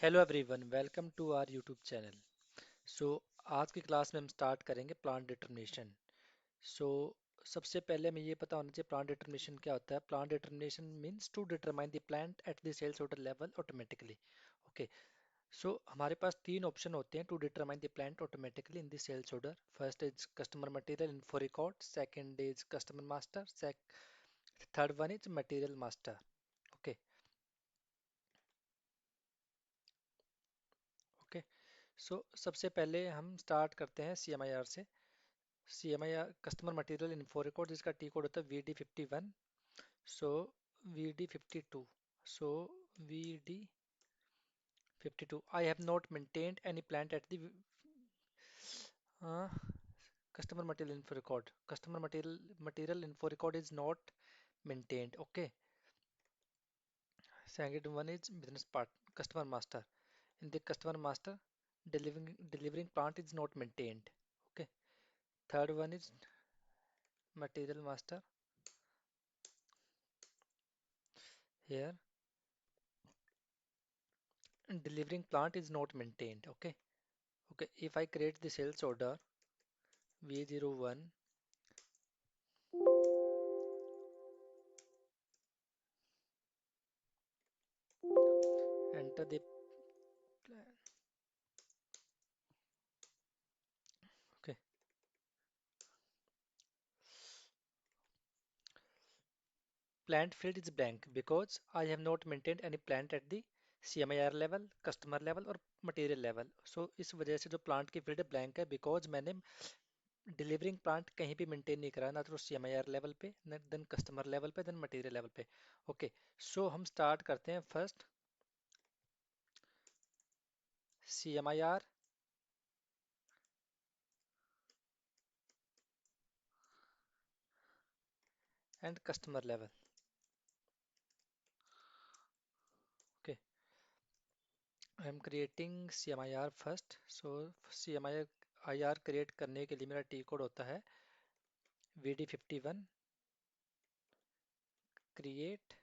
Hello everyone, welcome to our YouTube channel. So आज की class में हम स्टार्ट करेंगे प्लांट डिटर्मिनेशन। सो सबसे पहले हमें ये पता होना चाहिए प्लांट डिटर्मिनेशन क्या होता है। Plant determination means to determine the plant at the sales order level automatically. Okay, so हमारे पास तीन ऑप्शन होते हैं to determine the plant automatically in the sales order. First is customer material info record, second is customer master, third one is material master. Okay okay, so सबसे पहले हम start करते हैं CMIR से। CMIR customer material info record, जिसका T code होता है VD51। So VD52, so VD52, I have not maintained any plant at the customer material info record. Customer material info record is not maintained. Okay, second one is business part, customer master. In the customer master, delivering plant is not maintained. Okay, third one is material master. Here delivering plant is not maintained. Okay, okay, if I create the sales order V01, enter the plan. Okay, plant field is blank because I have not maintained any plant at the CMIR level, customer level और material level. So इस वजह से जो plant की field blank है because मैंने delivering plant कहीं भी मेंटेन नहीं करा, ना तो CMIR लेवल पे, न देन कस्टमर लेवल पे, देन मटेरियल लेवल पे। ओके, सो हम स्टार्ट करते हैं first CMIR and customer level. Okay, I am creating CMIR first. So CMIR create करने के लिए मेरा टी कोड होता है VD51, create,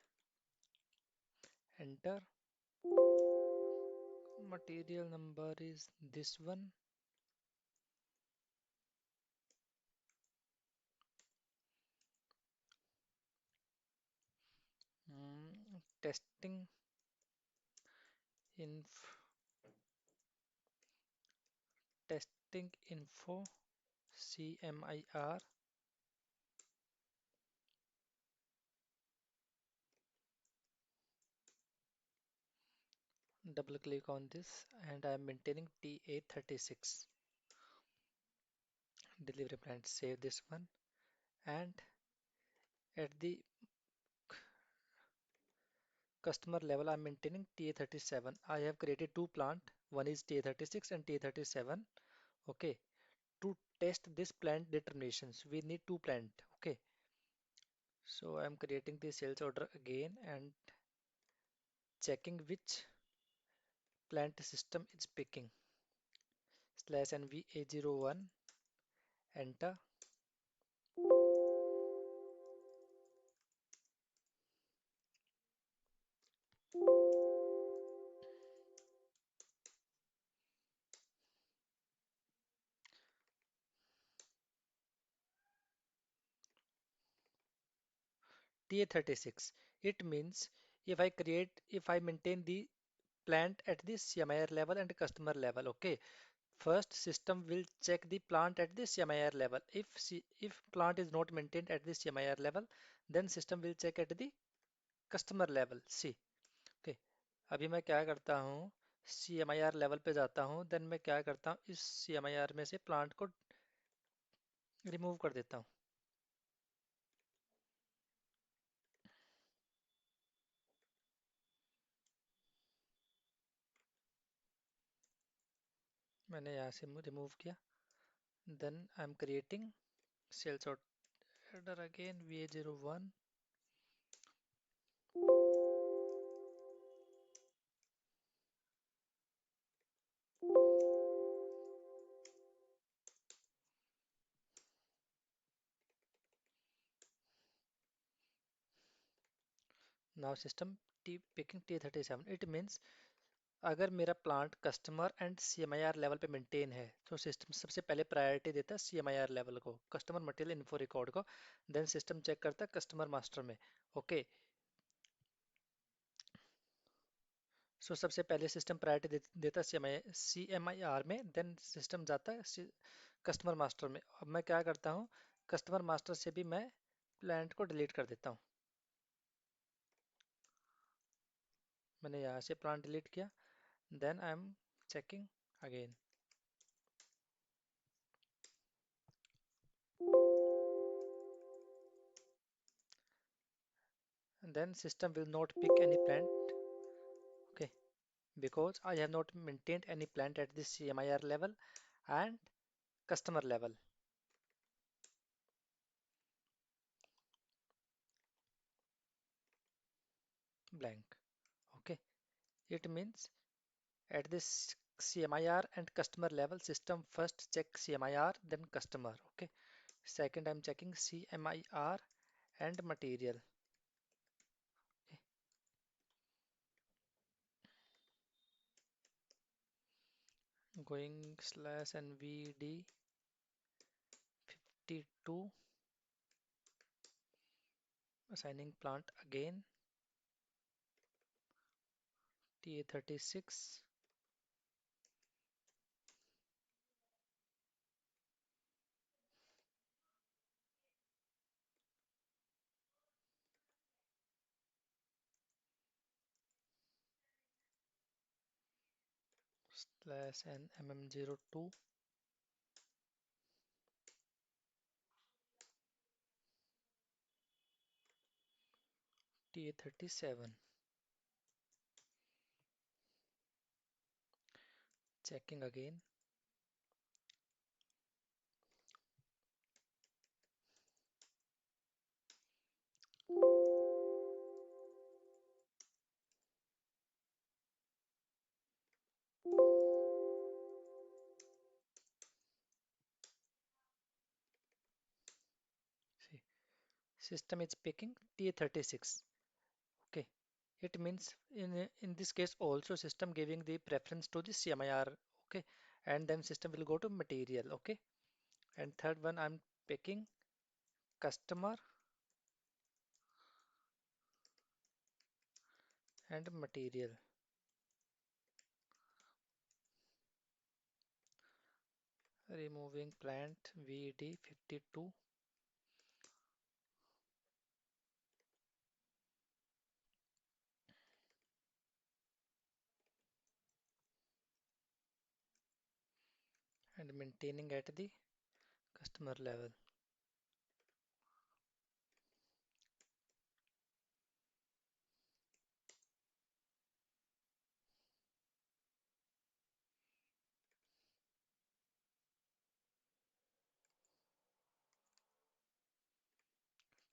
enter, material number is this one, testing inf testing info CMIR, double click on this, and I am maintaining TA36 delivery plan. Save this one, and at the customer level I'm maintaining TA37. I have created two plant, one is TA36 and TA37. Okay, to test this plant determinations we need two plant. Okay, so I'm creating the sales order again and checking which plant system is picking. Slash NVA01, enter. TA36, it means if I maintain the plant at the CMIR level and customer level. Okay, first system will check the plant at the CMIR level. If plant is not maintained at the CMIR level, then system will check at the customer level. See, okay, अभी मैं क्या करता हूँ, CMIR level पे जाता हूँ, then मैं क्या करता हूँ, इस CMIR में से प्लांट को रिमूव कर देता हूँ। मैंने यहाँ से रिमूव किया, then I am creating sales order again VA01, now system T picking T37. It means अगर मेरा plant customer and CMIR level पे मेंटेन है तो सिस्टम सबसे पहले प्रायोरिटी देता है CMIR लेवल को, कस्टमर मटेरियल इन्फो रिकॉर्ड को। देन सिस्टम चेक करता है कस्टमर मास्टर में। ओके, सो सबसे पहले सिस्टम प्रायोरिटी देता है CMIR में, देन सिस्टम जाता है कस्टमर मास्टर में। अब मैं क्या करता हूँ, कस्टमर मास्टर से भी मैं प्लांट को डिलीट कर देता हूँ। मैंने यहाँ से प्लांट डिलीट किया, then I am checking again, then system will not pick any plant, okay, because I have not maintained any plant at this CMIR level and customer level. Blank. Okay, it means at this CMIR and customer level, system first check CMIR, then customer. Okay, second I'm checking CMIR and material. Okay. Going slash NVD 52, assigning plant again TA36 slash NMM02 TA37. Checking again. See, system is picking T36. Okay, it means in this case also system giving the preference to the CMIR. Okay, and then system will go to material. Okay, and third one I'm picking customer and material. Removing plant VD52 and maintaining at the customer level.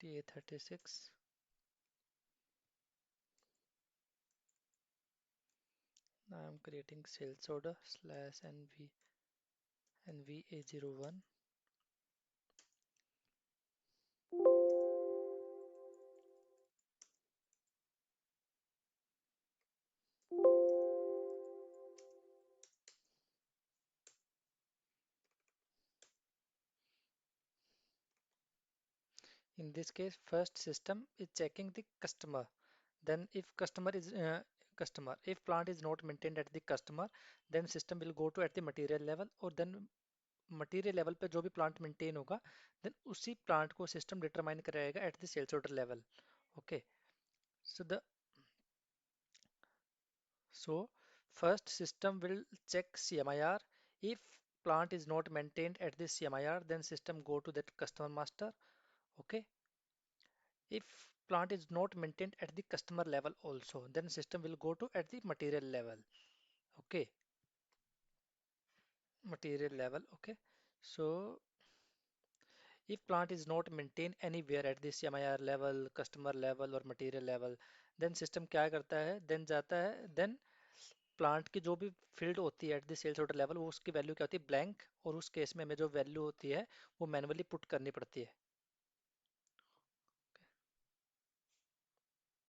TA36. Now I'm creating sales order slash NVA01. In this case, first system is checking the customer. Then if if plant is not maintained at the customer, then system will go to at the material level, और then material level पे जो भी plant maintain होगा, then उसी plant को system determine करेगा at the sales order level. Okay, so the so first system will check CMIR. If plant is not maintained at the CMIR, then system go to that customer master. Okay, if plant is not maintained at the customer level also, then system will go to at the material level. Okay, material level. Okay, so if plant is not maintained anywhere at the CMIR level, customer level और material level, then system क्या करता है, then जाता है, then plant की जो भी field होती है at the sales order level, वो उसकी वैल्यू क्या होती है, ब्लैंक, और उस केस में हमें जो वैल्यू होती है वो मैनुअली पुट करनी पड़ती है।